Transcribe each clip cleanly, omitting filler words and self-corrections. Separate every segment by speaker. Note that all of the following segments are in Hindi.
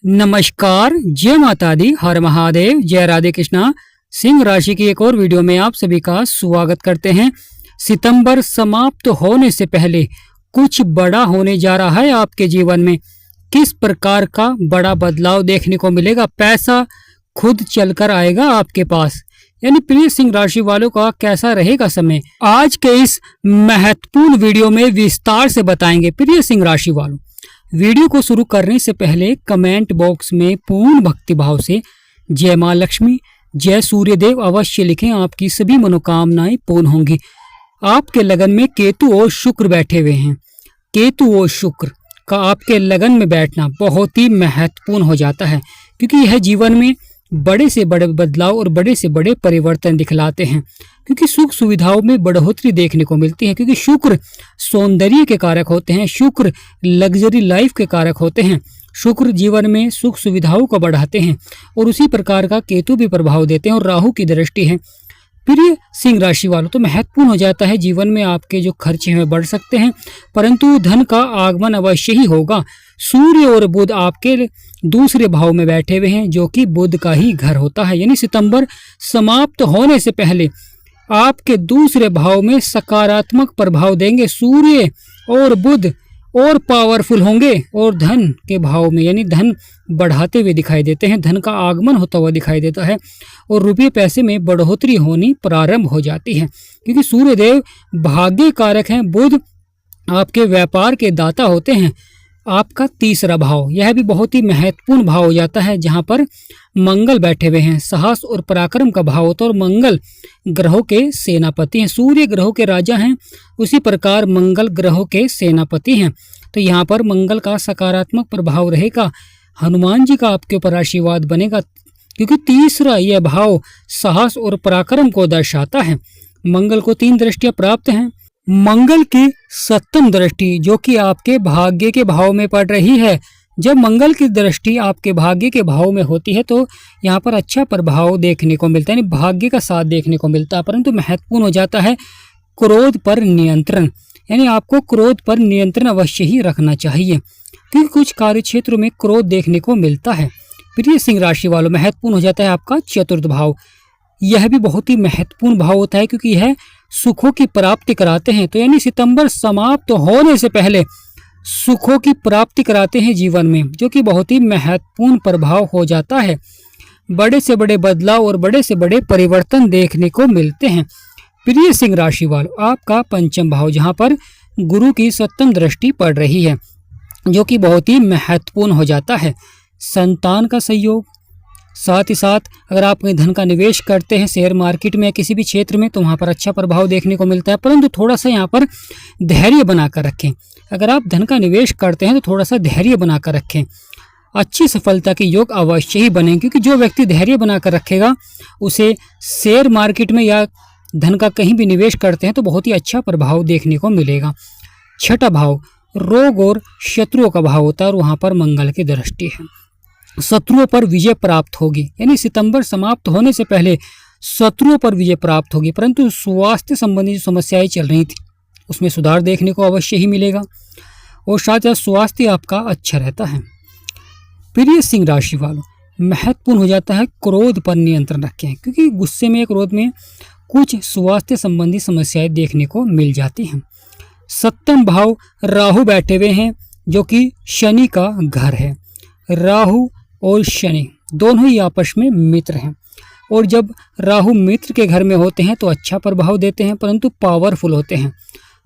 Speaker 1: नमस्कार, जय माता दी, हर महादेव, जय राधे कृष्णा। सिंह राशि की एक और वीडियो में आप सभी का स्वागत करते हैं। सितंबर समाप्त होने से पहले कुछ बड़ा होने जा रहा है आपके जीवन में। किस प्रकार का बड़ा बदलाव देखने को मिलेगा? पैसा खुद चलकर आएगा आपके पास। यानी प्रिय सिंह राशि वालों का कैसा रहेगा समय, आज के इस महत्वपूर्ण वीडियो में विस्तार से बताएंगे। प्रिय सिंह राशि वालों, वीडियो को शुरू करने से पहले कमेंट बॉक्स में पूर्ण भक्ति भाव से जय मां लक्ष्मी, जय सूर्यदेव अवश्य लिखें। आपकी सभी मनोकामनाएं पूर्ण होंगी। आपके लगन में केतु और शुक्र बैठे हुए हैं। केतु और शुक्र का आपके लगन में बैठना बहुत ही महत्वपूर्ण हो जाता है, क्योंकि यह जीवन में बड़े से बड़े बदलाव और बड़े से बड़े परिवर्तन दिखलाते हैं। क्योंकि सुख सुविधाओं में बढ़ोतरी देखने को मिलती है, क्योंकि शुक्र सौंदर्य के कारक होते हैं, शुक्र लग्जरी लाइफ के कारक होते हैं, शुक्र जीवन में सुख सुविधाओं को बढ़ाते हैं। और उसी प्रकार का केतु भी प्रभाव देते हैं और राहु की दृष्टि है। प्रिय सिंह राशि वालों, तो महत्वपूर्ण हो जाता है। जीवन में आपके जो खर्चे हैं बढ़ सकते हैं, परंतु धन का आगमन अवश्य ही होगा। सूर्य और बुध आपके दूसरे भाव में बैठे हुए हैं, जो कि बुध का ही घर होता है। यानी सितंबर समाप्त होने से पहले आपके दूसरे भाव में सकारात्मक प्रभाव देंगे। सूर्य और बुध और पावरफुल होंगे और धन के भाव में यानी धन बढ़ाते हुए दिखाई देते हैं, धन का आगमन होता हुआ दिखाई देता है और रुपये पैसे में बढ़ोतरी होनी प्रारंभ हो जाती है। क्योंकि सूर्यदेव भाग्य कारक हैं, बुध आपके व्यापार के दाता होते हैं। आपका तीसरा भाव, यह भी बहुत ही महत्वपूर्ण भाव हो जाता है, जहां पर मंगल बैठे हुए हैं। साहस और पराक्रम का भाव होता है और मंगल ग्रहों के सेनापति हैं। सूर्य ग्रहों के राजा हैं, उसी प्रकार मंगल ग्रहों के सेनापति हैं। तो यहाँ पर मंगल का सकारात्मक प्रभाव रहेगा। हनुमान जी का आपके ऊपर आशीर्वाद बनेगा, क्योंकि तीसरा यह भाव साहस और पराक्रम को दर्शाता है। मंगल को 3 दृष्टियां प्राप्त हैं। मंगल की 7वीं दृष्टि जो कि आपके भाग्य के भाव में पड़ रही है। जब मंगल की दृष्टि आपके भाग्य के भाव में होती है तो यहाँ पर अच्छा प्रभाव देखने को मिलता है, यानी भाग्य का साथ देखने को मिलता है। परंतु महत्वपूर्ण हो जाता है क्रोध पर नियंत्रण, यानी आपको क्रोध पर नियंत्रण अवश्य ही रखना चाहिए, क्योंकि कुछ कार्य क्षेत्रों में क्रोध देखने को मिलता है। प्रिय सिंह राशि वालों, महत्वपूर्ण हो जाता है आपका चतुर्थ भाव। यह भी बहुत ही महत्वपूर्ण भाव होता है, क्योंकि यह सुखों की प्राप्ति कराते हैं। तो यानी सितंबर समाप्त होने से पहले सुखों की प्राप्ति कराते हैं जीवन में, जो कि बहुत ही महत्वपूर्ण प्रभाव हो जाता है। बड़े से बड़े बदलाव और बड़े से बड़े परिवर्तन देखने को मिलते हैं। प्रिय सिंह राशि वालों, आपका पंचम भाव, जहां पर गुरु की 7वीं दृष्टि पड़ रही है, जो कि बहुत ही महत्वपूर्ण हो जाता है। संतान का सहयोग, साथ ही साथ अगर आप अपने धन का निवेश करते हैं शेयर मार्केट में या किसी भी क्षेत्र में, तो वहाँ पर अच्छा प्रभाव देखने को मिलता है। परंतु थोड़ा सा यहाँ पर धैर्य बनाकर रखें। अगर आप धन का निवेश करते हैं तो थोड़ा सा धैर्य बनाकर रखें। अच्छी सफलता के योग अवश्य ही बने, क्योंकि जो व्यक्ति धैर्य बनाकर रखेगा उसे शेयर मार्केट में या धन का कहीं भी निवेश करते हैं तो बहुत ही अच्छा प्रभाव देखने को मिलेगा। छठा भाव रोग और शत्रुओं का भाव होता है और वहाँ पर मंगल की दृष्टि है। शत्रुओं पर विजय प्राप्त होगी, यानी सितंबर समाप्त होने से पहले शत्रुओं पर विजय प्राप्त होगी। परंतु स्वास्थ्य संबंधी जो समस्याएं चल रही थी उसमें सुधार देखने को अवश्य ही मिलेगा और साथ ही स्वास्थ्य आपका अच्छा रहता है। प्रिय सिंह राशि वालों, महत्वपूर्ण हो जाता है क्रोध पर नियंत्रण रखें, क्योंकि गुस्से में क्रोध में कुछ स्वास्थ्य संबंधी समस्याएं देखने को मिल जाती हैं। 7वां भाव राहु बैठे हुए हैं, जो कि शनि का घर है। राहु और शनि दोनों ही आपस में मित्र हैं, और जब राहु मित्र के घर में होते हैं तो अच्छा प्रभाव देते हैं, परंतु पावरफुल होते हैं।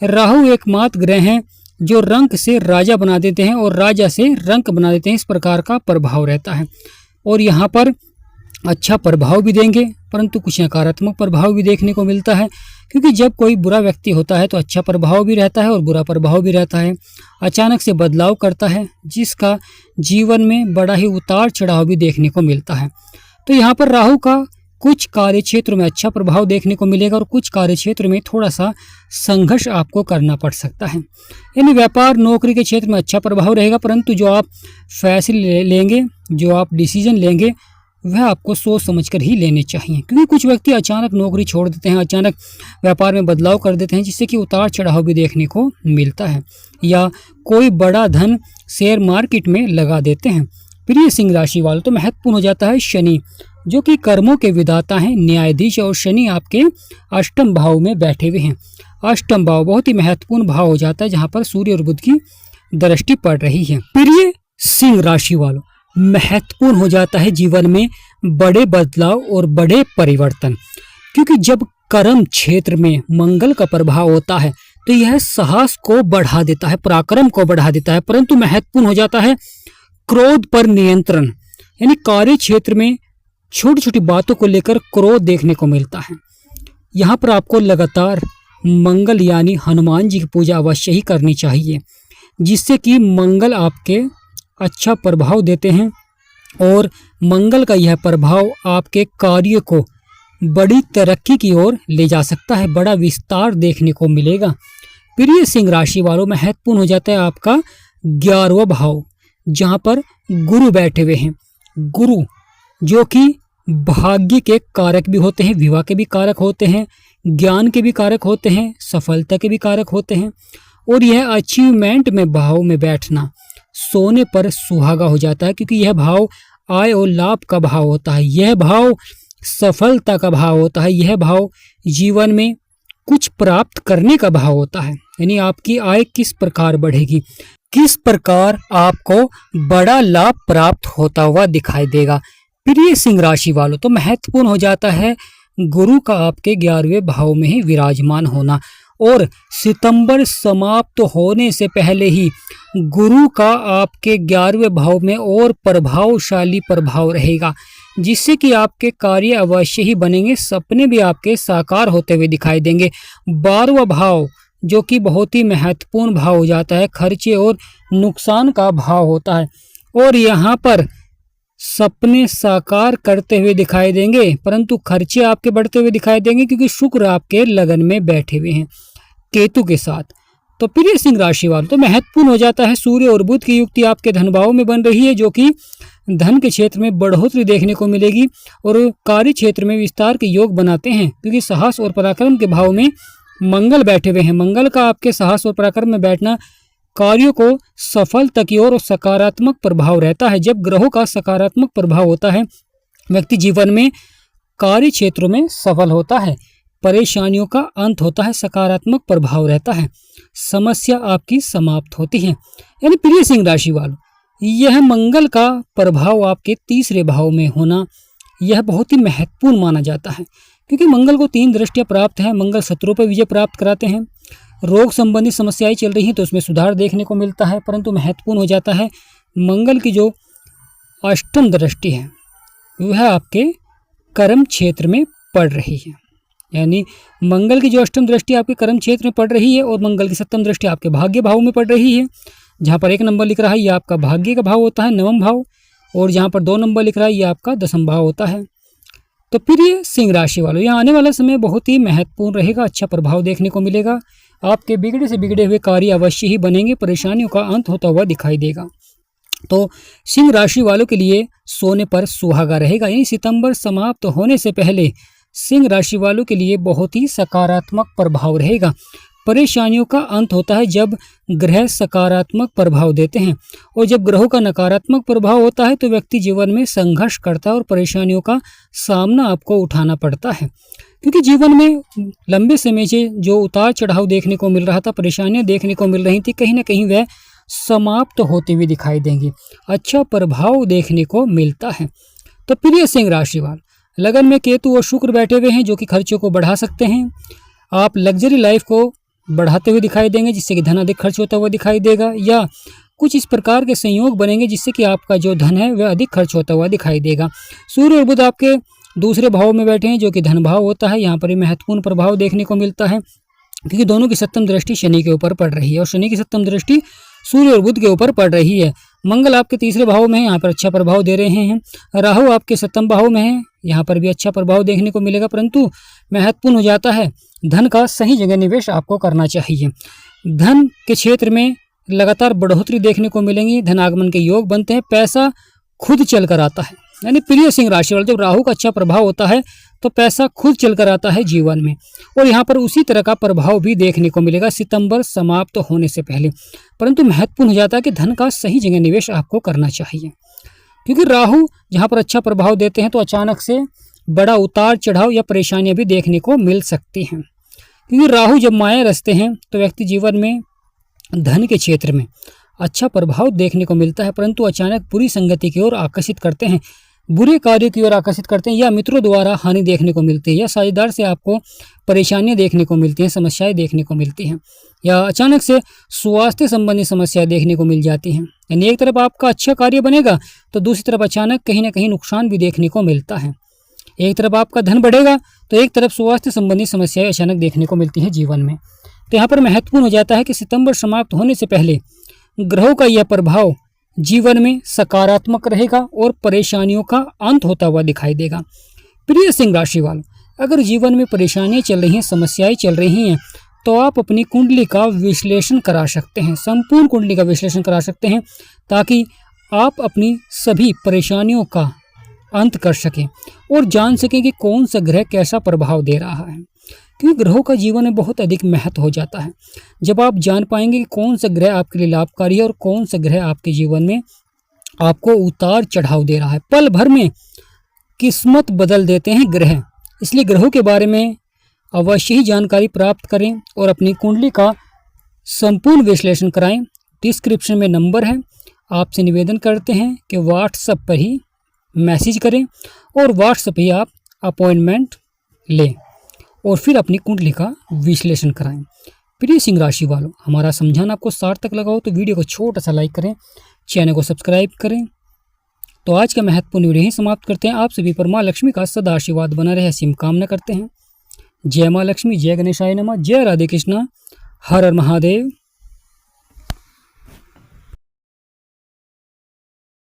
Speaker 1: राहु एकमात्र ग्रह हैं जो रंक से राजा बना देते हैं और राजा से रंक बना देते हैं, इस प्रकार का प्रभाव रहता है। और यहाँ पर अच्छा प्रभाव भी देंगे, परंतु कुछ नकारात्मक प्रभाव भी देखने को मिलता है, क्योंकि जब कोई बुरा व्यक्ति होता है तो अच्छा प्रभाव भी रहता है और बुरा प्रभाव भी रहता है। अचानक से बदलाव करता है, जिसका जीवन में बड़ा ही उतार चढ़ाव भी देखने को मिलता है। तो यहाँ पर राहु का कुछ कार्य क्षेत्र में अच्छा प्रभाव देखने को मिलेगा और कुछ कार्य क्षेत्र में थोड़ा सा संघर्ष आपको करना पड़ सकता है। यानी व्यापार नौकरी के क्षेत्र में अच्छा प्रभाव रहेगा, परंतु जो आप फैसले लेंगे, जो आप डिसीजन लेंगे, वह आपको सोच समझकर ही लेने चाहिए। क्योंकि कुछ व्यक्ति अचानक नौकरी छोड़ देते हैं, अचानक व्यापार में बदलाव कर देते हैं, जिससे कि उतार चढ़ाव भी देखने को मिलता है, या कोई बड़ा धन शेयर मार्केट में लगा देते हैं। प्रिय सिंह राशि वालों, तो महत्वपूर्ण हो जाता है शनि, जो कि कर्मों के विधाता हैं, न्यायाधीश, और शनि आपके अष्टम भाव में बैठे हुए हैं। अष्टम भाव बहुत ही महत्वपूर्ण भाव हो जाता है, जहां पर सूर्य और बुध की दृष्टि पड़ रही है। प्रिय सिंह राशि वालों, महत्वपूर्ण हो जाता है जीवन में बड़े बदलाव और बड़े परिवर्तन, क्योंकि जब कर्म क्षेत्र में मंगल का प्रभाव होता है तो यह साहस को बढ़ा देता है, पराक्रम को बढ़ा देता है। परंतु महत्वपूर्ण हो जाता है क्रोध पर नियंत्रण, यानी कार्य क्षेत्र में छोटी छोटी बातों को लेकर क्रोध देखने को मिलता है। यहाँ पर आपको लगातार मंगल यानी हनुमान जी की पूजा अवश्य ही करनी चाहिए, जिससे कि मंगल आपके अच्छा प्रभाव देते हैं और मंगल का यह प्रभाव आपके कार्य को बड़ी तरक्की की ओर ले जा सकता है, बड़ा विस्तार देखने को मिलेगा। प्रिय सिंह राशि वालों, महत्वपूर्ण हो जाता है आपका 11वां भाव, जहां पर गुरु बैठे हुए हैं। गुरु जो कि भाग्य के कारक भी होते हैं, विवाह के भी कारक होते हैं, ज्ञान के भी कारक होते हैं, सफलता के भी कारक होते हैं। और यह अचीवमेंट में भाव में बैठना सोने पर सुहागा हो जाता है, क्योंकि यह भाव आय और लाभ का भाव होता है, यह भाव सफलता का भाव होता है, यह भाव जीवन में कुछ प्राप्त करने का भाव होता है। यानी आपकी आय किस प्रकार बढ़ेगी, किस प्रकार आपको बड़ा लाभ प्राप्त होता हुआ दिखाई देगा। प्रिय सिंह राशि वालों, तो महत्वपूर्ण हो जाता है गुरु का आपके 11वें भाव में ही विराजमान होना, और सितंबर समाप्त होने से पहले ही गुरु का आपके 11वें भाव में और प्रभावशाली प्रभाव रहेगा, जिससे कि आपके कार्य अवश्य ही बनेंगे, सपने भी आपके साकार होते हुए दिखाई देंगे। 12वां भाव जो कि बहुत ही महत्वपूर्ण भाव हो जाता है, खर्चे और नुकसान का भाव होता है, और यहाँ पर सपने साकार करते हुए दिखाई देंगे, परंतु खर्चे आपके बढ़ते हुए दिखाई देंगे, क्योंकि शुक्र आपके लगन में बैठे हुए हैं केतु के साथ। तो प्रिय सिंह राशि वालों, तो महत्वपूर्ण हो जाता है सूर्य और बुध की युक्ति आपके धन भाव में बन रही है, जो कि धन के क्षेत्र में बढ़ोतरी देखने को मिलेगी और कार्य क्षेत्र में विस्तार के योग बनाते हैं, क्योंकि साहस और पराक्रम के भाव में मंगल बैठे हुए हैं। मंगल का आपके साहस और पराक्रम में बैठना कार्यों को सफलता की ओर सकारात्मक प्रभाव रहता है। जब ग्रहों का सकारात्मक प्रभाव होता है, व्यक्ति जीवन में कार्य क्षेत्रों में सफल होता है, परेशानियों का अंत होता है, सकारात्मक प्रभाव रहता है, समस्या आपकी समाप्त होती है। यानी प्रिय सिंह राशि वालों, यह मंगल का प्रभाव आपके 3रे भाव में होना यह बहुत ही महत्वपूर्ण माना जाता है, क्योंकि मंगल को 3 दृष्टियां प्राप्त है। मंगल शत्रुओं पर विजय प्राप्त कराते हैं, रोग संबंधी समस्याएं चल रही हैं तो उसमें सुधार देखने को मिलता है। परंतु महत्वपूर्ण हो जाता है मंगल की जो अष्टम दृष्टि है वह आपके कर्म क्षेत्र में पड़ रही है। यानी मंगल की जो अष्टम दृष्टि आपके कर्म क्षेत्र में पड़ रही है और मंगल की 7वीं दृष्टि आपके भाग्य भाव में पड़ रही है। जहाँ पर 1 नंबर लिख रहा है ये आपका भाग्य का भाव होता है, 9वां भाव, और जहाँ पर 2 नंबर लिख रहा है ये आपका 10वां भाव होता है। तो प्रिय सिंह राशि वालों, यहाँ आने वाला समय बहुत ही महत्वपूर्ण रहेगा, अच्छा प्रभाव देखने को मिलेगा। आपके बिगड़े से बिगड़े हुए कार्य अवश्य ही बनेंगे, परेशानियों का अंत होता हुआ दिखाई देगा। तो सिंह राशि वालों के लिए सोने पर सुहागा रहेगा। यानी सितंबर समाप्त होने से पहले सिंह राशि वालों के लिए बहुत ही सकारात्मक प्रभाव रहेगा। परेशानियों का अंत होता है जब ग्रह सकारात्मक प्रभाव देते हैं, और जब ग्रहों का नकारात्मक प्रभाव होता है तो व्यक्ति जीवन में संघर्ष करता है और परेशानियों का सामना आपको उठाना पड़ता है। क्योंकि जीवन में लंबे समय से जो उतार चढ़ाव देखने को मिल रहा था, परेशानियां देखने को मिल रही थी, कहीं ना कहीं वह समाप्त होती हुई दिखाई देंगी, अच्छा प्रभाव देखने को मिलता है। तो प्रिय सिंह राशि वाले, लगन में केतु और शुक्र बैठे हुए हैं जो कि खर्चों को बढ़ा सकते हैं। आप लग्जरी लाइफ को बढ़ाते हुए दिखाई देंगे, जिससे कि धन अधिक खर्च होता हुआ दिखाई देगा, या कुछ इस प्रकार के संयोग बनेंगे जिससे कि आपका जो धन है वह अधिक खर्च होता हुआ दिखाई देगा। सूर्य और बुध आपके 2रे भाव में बैठे हैं जो कि धन भाव होता है। यहाँ पर महत्वपूर्ण प्रभाव देखने को मिलता है, क्योंकि दोनों की 7वीं दृष्टि शनि के ऊपर पड़ रही है और शनि की 7वीं दृष्टि सूर्य और बुध के ऊपर पड़ रही है। मंगल आपके 3रे भाव में है, यहाँ पर अच्छा प्रभाव दे रहे हैं। राहु आपके 7वें भाव में है, यहाँ पर भी अच्छा प्रभाव देखने को मिलेगा। परंतु महत्वपूर्ण हो जाता है धन का सही जगह निवेश आपको करना चाहिए। धन के क्षेत्र में लगातार बढ़ोतरी देखने को मिलेंगी, धन आगमन के योग बनते हैं, पैसा खुद चल कर आता है। यानी प्रिय सिंह राशि वाले, जब राहु का अच्छा प्रभाव होता है तो पैसा खुद चल कर आता है जीवन में, और यहाँ पर उसी तरह का प्रभाव भी देखने को मिलेगा सितंबर समाप्त होने से पहले। परंतु महत्वपूर्ण हो जाता है कि धन का सही जगह निवेश आपको करना चाहिए, क्योंकि राहु जहाँ पर अच्छा प्रभाव देते हैं तो अचानक से बड़ा उतार चढ़ाव या परेशानियां भी देखने को मिल सकती हैं। क्योंकि राहु जब माया रचते हैं तो व्यक्ति जीवन में धन के क्षेत्र में अच्छा प्रभाव देखने को मिलता है, परंतु अचानक बुरी संगति की ओर आकर्षित करते हैं, बुरे कार्यों की ओर आकर्षित करते हैं, या मित्रों द्वारा हानि देखने को मिलती है, या साझेदार से आपको परेशानियां देखने को मिलती हैं, समस्याएं देखने को मिलती हैं, या अचानक से स्वास्थ्य संबंधी समस्याएं देखने को मिल जाती हैं। यानी एक तरफ आपका अच्छा कार्य बनेगा तो दूसरी तरफ अचानक कहीं ना कहीं नुकसान भी देखने को मिलता है। एक तरफ आपका धन बढ़ेगा तो एक तरफ स्वास्थ्य संबंधी समस्याएं अचानक देखने को मिलती हैं जीवन में। तो यहाँ पर महत्वपूर्ण हो जाता है कि सितंबर समाप्त होने से पहले ग्रहों का यह प्रभाव जीवन में सकारात्मक रहेगा और परेशानियों का अंत होता हुआ दिखाई देगा। प्रिय सिंह राशि वालों, अगर जीवन में परेशानियां चल रही हैं, समस्याएं चल रही हैं, तो आप अपनी कुंडली का विश्लेषण करा सकते हैं, संपूर्ण कुंडली का विश्लेषण करा सकते हैं, ताकि आप अपनी सभी परेशानियों का अंत कर सकें और जान सकें कि कौन सा ग्रह कैसा प्रभाव दे रहा है। क्योंकि ग्रहों का जीवन में बहुत अधिक महत्व हो जाता है। जब आप जान पाएंगे कि कौन सा ग्रह आपके लिए लाभकारी है और कौन सा ग्रह आपके जीवन में आपको उतार चढ़ाव दे रहा है, पल भर में किस्मत बदल देते हैं ग्रह। इसलिए ग्रहों के बारे में अवश्य ही जानकारी प्राप्त करें और अपनी कुंडली का संपूर्ण विश्लेषण कराएं। डिस्क्रिप्शन में नंबर है, आपसे निवेदन करते हैं कि व्हाट्सएप पर ही मैसेज करें और व्हाट्सएप ही आप अपॉइंटमेंट लें और फिर अपनी कुंडली का विश्लेषण कराएं। प्रिय सिंह राशि वालों, हमारा समझाना आपको सार्थक लगा हो तो वीडियो को छोटा सा लाइक करें, चैनल को सब्सक्राइब करें। तो आज का महत्वपूर्ण वीडियो ही समाप्त करते हैं। आप सभी पर माँ लक्ष्मी का सदा आशीर्वाद बना रहे, ऐसी कामना करते हैं। जय माँ लक्ष्मी, जय गणेशाय नमः, जय राधे कृष्णा, हर हर महादेव।